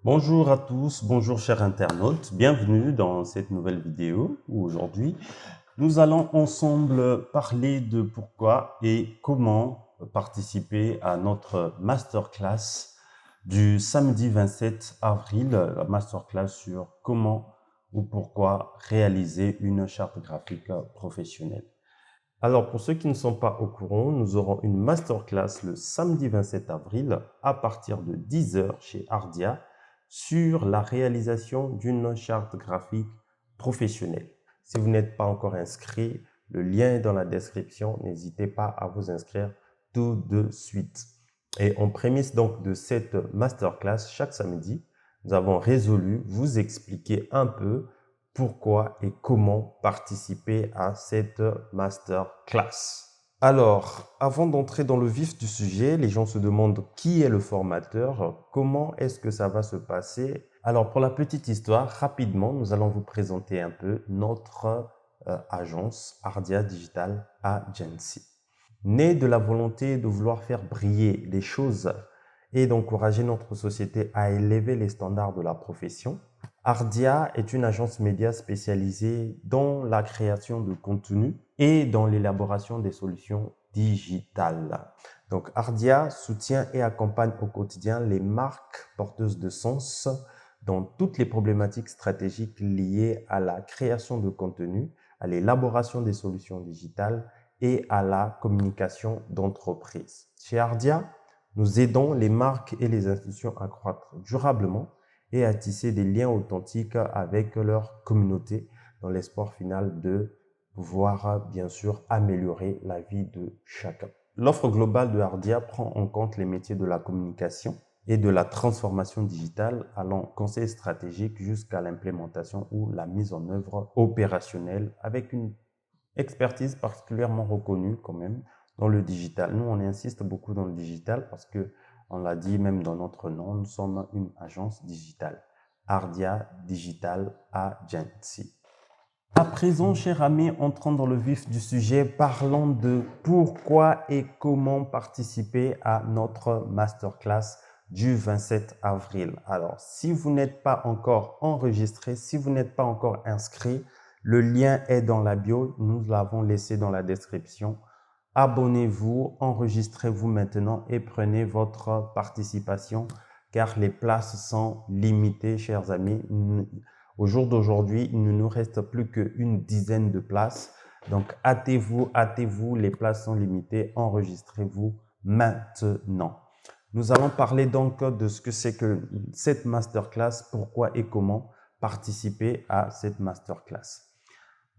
Bonjour à tous, bonjour chers internautes, bienvenue dans cette nouvelle vidéo où aujourd'hui nous allons ensemble parler de pourquoi et comment participer à notre masterclass du samedi 27 avril, la masterclass sur comment ou pourquoi réaliser une charte graphique professionnelle. Alors, pour ceux qui ne sont pas au courant, nous aurons une masterclass le samedi 27 avril à partir de 10 heures chez Ardia sur la réalisation d'une charte graphique professionnelle. Si vous n'êtes pas encore inscrit, le lien est dans la description. N'hésitez pas à vous inscrire tout de suite. Et en prémisse donc de cette masterclass, chaque samedi, nous avons résolu vous expliquer un peu pourquoi et comment participer à cette masterclass. Alors, avant d'entrer dans le vif du sujet, les gens se demandent qui est le formateur, comment est-ce que ça va se passer. Alors, pour la petite histoire, rapidement, nous allons vous présenter un peu notre agence Ardia Digital Agency. Née de la volonté de vouloir faire briller les choses et d'encourager notre société à élever les standards de la profession, Ardia est une agence média spécialisée dans la création de contenu et dans l'élaboration des solutions digitales. Donc, Ardia soutient et accompagne au quotidien les marques porteuses de sens dans toutes les problématiques stratégiques liées à la création de contenu, à l'élaboration des solutions digitales et à la communication d'entreprise. Chez Ardia, nous aidons les marques et les institutions à croître durablement et à tisser des liens authentiques avec leur communauté dans l'espoir final de pouvoir bien sûr améliorer la vie de chacun. L'offre globale de Ardia prend en compte les métiers de la communication et de la transformation digitale allant conseil stratégique jusqu'à l'implémentation ou la mise en œuvre opérationnelle avec une expertise particulièrement reconnue quand même dans le digital. Nous, on insiste beaucoup dans le digital parce que, on l'a dit même dans notre nom, nous sommes une agence digitale. Ardia Digital Agency. À présent, chers amis, entrons dans le vif du sujet, parlons de pourquoi et comment participer à notre masterclass du 27 avril. Alors, si vous n'êtes pas encore enregistré, si vous n'êtes pas encore inscrit, le lien est dans la bio, nous l'avons laissé dans la description. Abonnez-vous, enregistrez-vous maintenant et prenez votre participation car les places sont limitées, chers amis. Au jour d'aujourd'hui, il ne nous reste plus qu'une dizaine de places. Donc, hâtez-vous, les places sont limitées. Enregistrez-vous maintenant. Nous allons parler donc de ce que c'est que cette masterclass, pourquoi et comment participer à cette masterclass.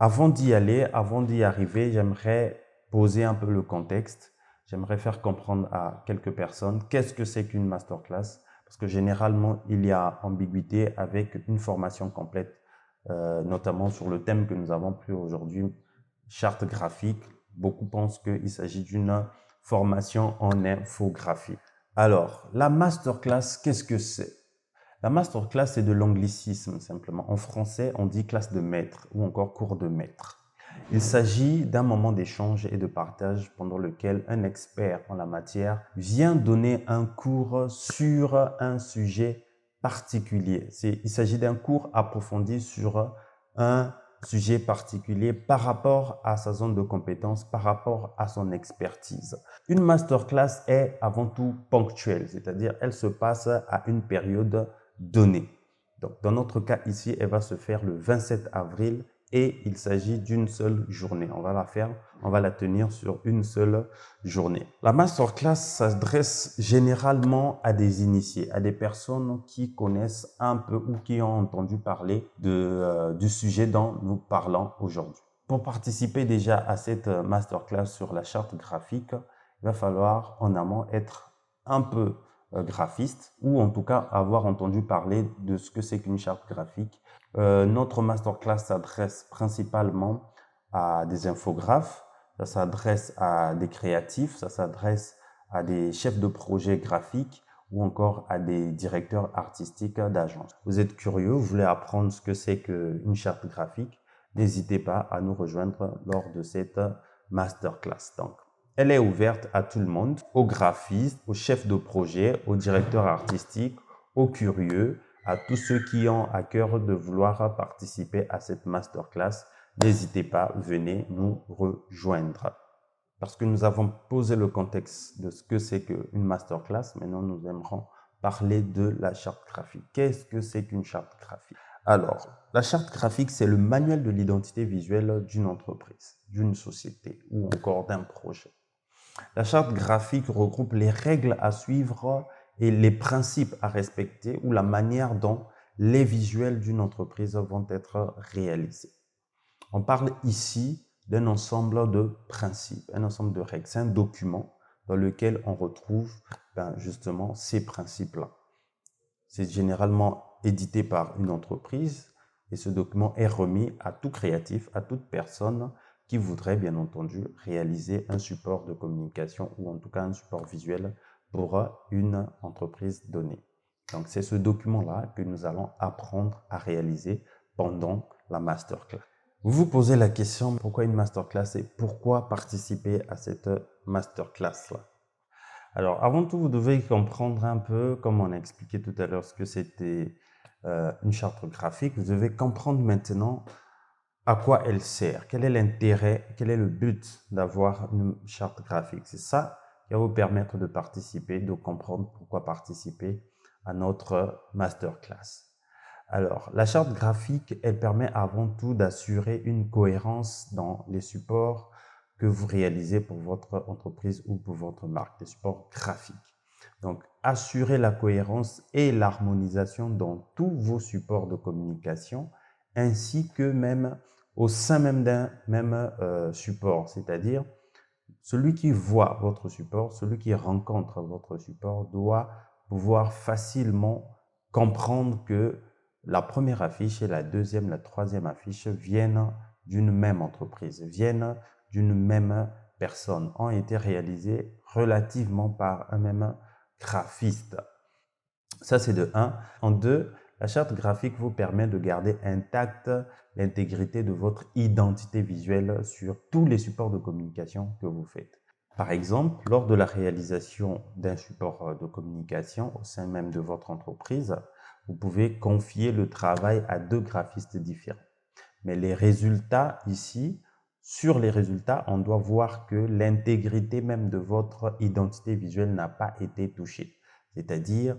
Avant d'y aller, avant d'y arriver, j'aimerais poser un peu le contexte. J'aimerais faire comprendre à quelques personnes qu'est-ce que c'est qu'une masterclass. Parce que généralement, il y a ambiguïté avec une formation complète, notamment sur le thème que nous avons pris aujourd'hui, charte graphique. Beaucoup pensent qu'il s'agit d'une formation en infographie. Alors, la masterclass, qu'est-ce que c'est? La masterclass, c'est de l'anglicisme simplement. En français, on dit classe de maître ou encore cours de maître. Il s'agit d'un moment d'échange et de partage pendant lequel un expert en la matière vient donner un cours sur un sujet particulier. Il s'agit d'un cours approfondi sur un sujet particulier par rapport à sa zone de compétence, par rapport à son expertise. Une masterclass est avant tout ponctuelle, c'est-à-dire elle se passe à une période donnée. Donc, dans notre cas ici, elle va se faire le 27 avril et il s'agit d'une seule journée. On va la tenir sur une seule journée. La masterclass s'adresse généralement à des initiés, à des personnes qui connaissent un peu ou qui ont entendu parler du sujet dont nous parlons aujourd'hui. Pour participer déjà à cette masterclass sur la charte graphique, il va falloir en amont être un peu graphiste ou en tout cas avoir entendu parler de ce que c'est qu'une charte graphique. Notre masterclass s'adresse principalement à des infographes, ça s'adresse à des créatifs, ça s'adresse à des chefs de projet graphiques ou encore à des directeurs artistiques d'agence. Vous êtes curieux, vous voulez apprendre ce que c'est qu'une charte graphique, n'hésitez pas à nous rejoindre lors de cette masterclass. Donc, elle est ouverte à tout le monde, aux graphistes, aux chefs de projet, aux directeurs artistiques, aux curieux, À tous ceux qui ont à cœur de vouloir participer à cette masterclass, n'hésitez pas, venez nous rejoindre. Parce que nous avons posé le contexte de ce que c'est qu'une masterclass, maintenant nous aimerons parler de la charte graphique. Qu'est-ce que c'est qu'une charte graphique? Alors, la charte graphique, c'est le manuel de l'identité visuelle d'une entreprise, d'une société ou encore d'un projet. La charte graphique regroupe les règles à suivre et les principes à respecter ou la manière dont les visuels d'une entreprise vont être réalisés. On parle ici d'un ensemble de principes, un ensemble de règles. C'est un document dans lequel on retrouve justement ces principes-là. C'est généralement édité par une entreprise et ce document est remis à tout créatif, à toute personne qui voudrait bien entendu réaliser un support de communication ou en tout cas un support visuel pour une entreprise donnée. Donc c'est ce document-là que nous allons apprendre à réaliser pendant la masterclass. Vous vous posez la question pourquoi une masterclass et pourquoi participer à cette masterclass-là. Alors, avant tout, vous devez comprendre un peu, comme on a expliqué tout à l'heure, ce que c'était une charte graphique. Vous devez comprendre maintenant à quoi elle sert, quel est l'intérêt, quel est le but d'avoir une charte graphique. C'est ça qui va vous permettre de participer, de comprendre pourquoi participer à notre masterclass. Alors, la charte graphique, elle permet avant tout d'assurer une cohérence dans les supports que vous réalisez pour votre entreprise ou pour votre marque, les supports graphiques. Donc, assurer la cohérence et l'harmonisation dans tous vos supports de communication, ainsi que même au sein même d'un même support, c'est-à-dire celui qui voit votre support, celui qui rencontre votre support doit pouvoir facilement comprendre que la première affiche et la deuxième, la troisième affiche viennent d'une même entreprise, viennent d'une même personne, ont été réalisées relativement par un même graphiste. Ça, c'est de 1. En 2, la charte graphique vous permet de garder intacte l'intégrité de votre identité visuelle sur tous les supports de communication que vous faites. Par exemple, lors de la réalisation d'un support de communication au sein même de votre entreprise, vous pouvez confier le travail à 2 graphistes différents. Mais les résultats ici, sur les résultats, on doit voir que l'intégrité même de votre identité visuelle n'a pas été touchée. C'est-à-dire,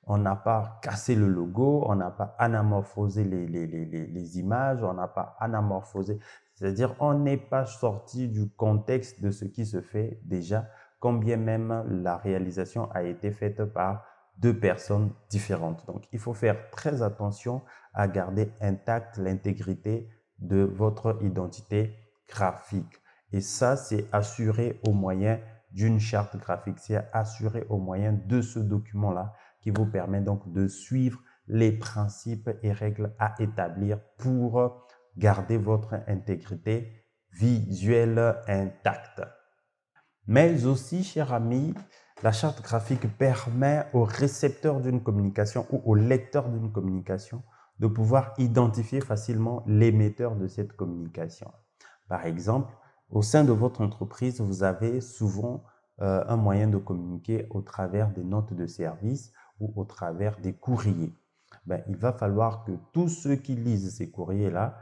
on n'a pas cassé le logo, on n'a pas anamorphosé les images, on n'a pas anamorphosé. C'est-à-dire, on n'est pas sorti du contexte de ce qui se fait déjà, quand bien même la réalisation a été faite par 2 personnes différentes. Donc, il faut faire très attention à garder intacte l'intégrité de votre identité graphique. Et ça, c'est assuré au moyen d'une charte graphique. C'est assuré au moyen de ce document-là qui vous permet donc de suivre les principes et règles à établir pour garder votre intégrité visuelle intacte. Mais aussi, cher ami, la charte graphique permet au récepteur d'une communication ou au lecteur d'une communication de pouvoir identifier facilement l'émetteur de cette communication. Par exemple, au sein de votre entreprise, vous avez souvent un moyen de communiquer au travers des notes de service ou au travers des courriers. Il va falloir que tous ceux qui lisent ces courriers-là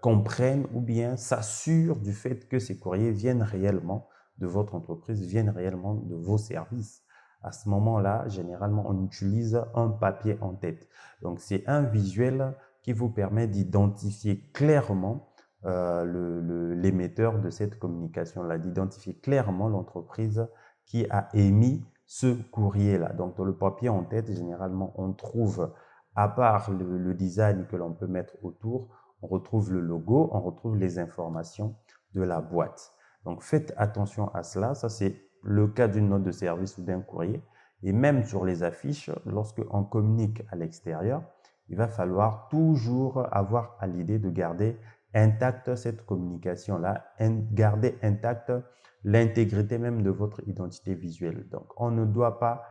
comprennent ou bien s'assurent du fait que ces courriers viennent réellement de votre entreprise, viennent réellement de vos services. À ce moment-là, généralement, on utilise un papier en tête. Donc, c'est un visuel qui vous permet d'identifier clairement l'émetteur de cette communication-là, d'identifier clairement l'entreprise qui a émis ce courrier-là. Donc, dans le papier en tête, généralement, on trouve, à part le design que l'on peut mettre autour, on retrouve le logo, on retrouve les informations de la boîte. Donc, faites attention à cela. Ça, c'est le cas d'une note de service ou d'un courrier. Et même sur les affiches, lorsque on communique à l'extérieur, il va falloir toujours avoir à l'idée de garder intacte cette communication-là, garder intacte l'intégrité même de votre identité visuelle. Donc, on ne doit pas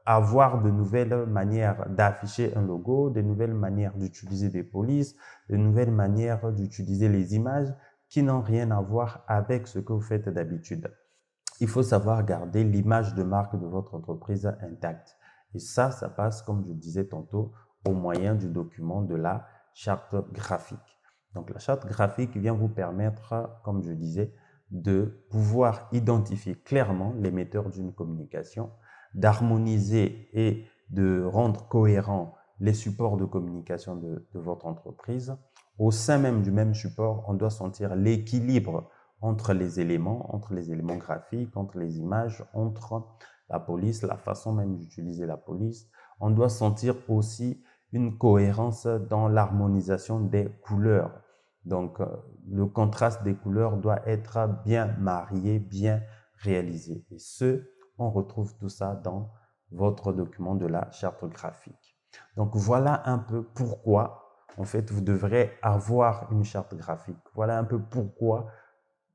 avoir de nouvelles manières d'afficher un logo, de nouvelles manières d'utiliser des polices, de nouvelles manières d'utiliser les images qui n'ont rien à voir avec ce que vous faites d'habitude. Il faut savoir garder l'image de marque de votre entreprise intacte. Et ça passe, comme je disais tantôt, au moyen du document de la charte graphique. Donc, la charte graphique vient vous permettre, comme je disais, de pouvoir identifier clairement l'émetteur d'une communication, d'harmoniser et de rendre cohérents les supports de communication de votre entreprise. Au sein même du même support, on doit sentir l'équilibre entre les éléments graphiques, entre les images, entre la police, la façon même d'utiliser la police. On doit sentir aussi une cohérence dans l'harmonisation des couleurs. Donc, le contraste des couleurs doit être bien marié, bien réalisé. Et on retrouve tout ça dans votre document de la charte graphique. Donc, voilà un peu pourquoi, en fait, vous devrez avoir une charte graphique. Voilà un peu pourquoi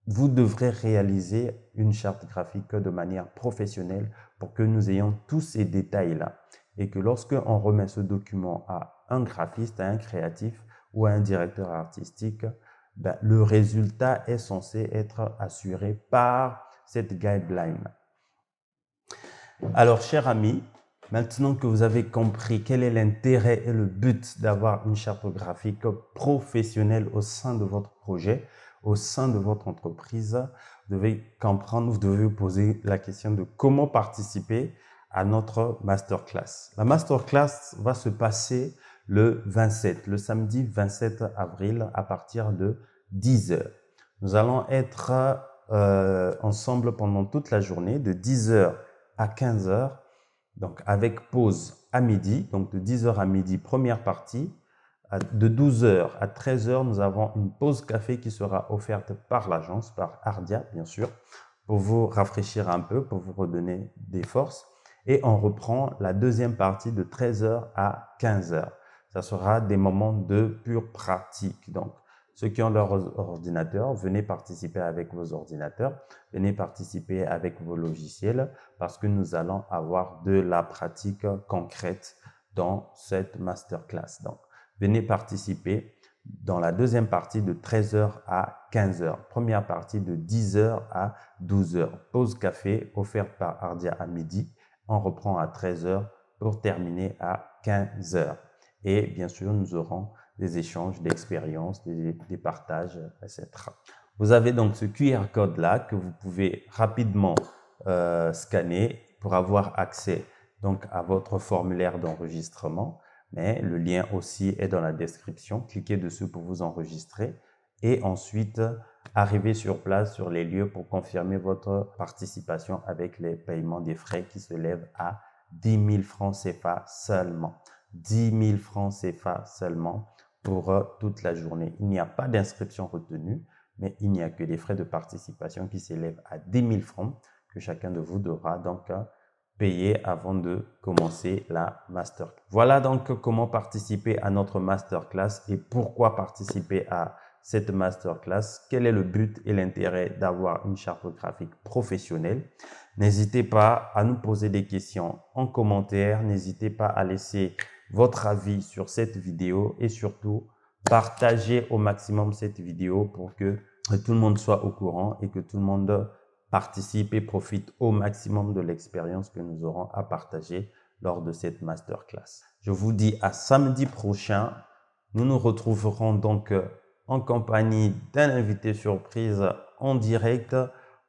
vous devrez réaliser une charte graphique de manière professionnelle pour que nous ayons tous ces détails-là. Et que lorsque on remet ce document à un graphiste, à un créatif ou à un directeur artistique, le résultat est censé être assuré par cette guideline. Alors, chers amis, maintenant que vous avez compris quel est l'intérêt et le but d'avoir une charte graphique professionnelle au sein de votre projet, au sein de votre entreprise, vous devez comprendre, vous devez vous poser la question de comment participer à notre masterclass. La masterclass va se passer le samedi 27 avril à partir de 10 h. Nous allons être ensemble pendant toute la journée de 10 h à 15 h, donc avec pause à midi, donc de 10 h à midi, première partie. De 12 h à 13 h, nous avons une pause café qui sera offerte par l'agence, par Ardia, bien sûr, pour vous rafraîchir un peu, pour vous redonner des forces. Et on reprend la deuxième partie de 13 h à 15 h. Ça sera des moments de pure pratique. Donc, ceux qui ont leur ordinateur, venez participer avec vos ordinateurs, venez participer avec vos logiciels parce que nous allons avoir de la pratique concrète dans cette masterclass. Donc, venez participer dans la deuxième partie de 13 h à 15 h. Première partie de 10 h à 12 h. Pause café offerte par Ardia à midi. On reprend à 13 h pour terminer à 15 h. Et bien sûr, nous aurons des échanges d'expériences, des partages, etc. Vous avez donc ce QR code-là que vous pouvez rapidement scanner pour avoir accès donc à votre formulaire d'enregistrement. Mais le lien aussi est dans la description. Cliquez dessus pour vous enregistrer et ensuite arrivez sur place, sur les lieux pour confirmer votre participation avec les paiements des frais qui se lèvent à 10 000 francs CFA seulement. 10 000 francs CFA seulement pour toute la journée. Il n'y a pas d'inscription retenue, mais il n'y a que des frais de participation qui s'élèvent à 10 000 francs que chacun de vous devra donc payer avant de commencer la masterclass. Voilà donc comment participer à notre masterclass et pourquoi participer à cette masterclass. Quel est le but et l'intérêt d'avoir une charte graphique professionnelle? N'hésitez pas à nous poser des questions en commentaire. N'hésitez pas à laisser votre avis sur cette vidéo et surtout partagez au maximum cette vidéo pour que tout le monde soit au courant et que tout le monde participe et profite au maximum de l'expérience que nous aurons à partager lors de cette masterclass. Je vous dis à samedi prochain. Nous nous retrouverons donc en compagnie d'un invité surprise en direct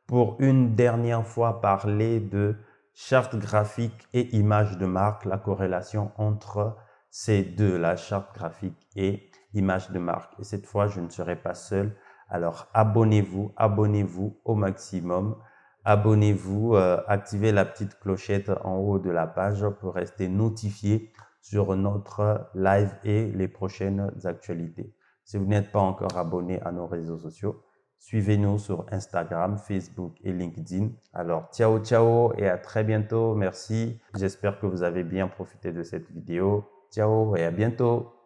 pour une dernière fois parler de charte graphique et image de marque, la corrélation entre ces deux, la charte graphique et image de marque. Et cette fois, je ne serai pas seul. Alors, abonnez-vous au maximum. Abonnez-vous, activez la petite clochette en haut de la page pour rester notifié sur notre live et les prochaines actualités. Si vous n'êtes pas encore abonné à nos réseaux sociaux, suivez-nous sur Instagram, Facebook et LinkedIn. Alors, ciao, ciao et à très bientôt. Merci. J'espère que vous avez bien profité de cette vidéo. Ciao et à bientôt.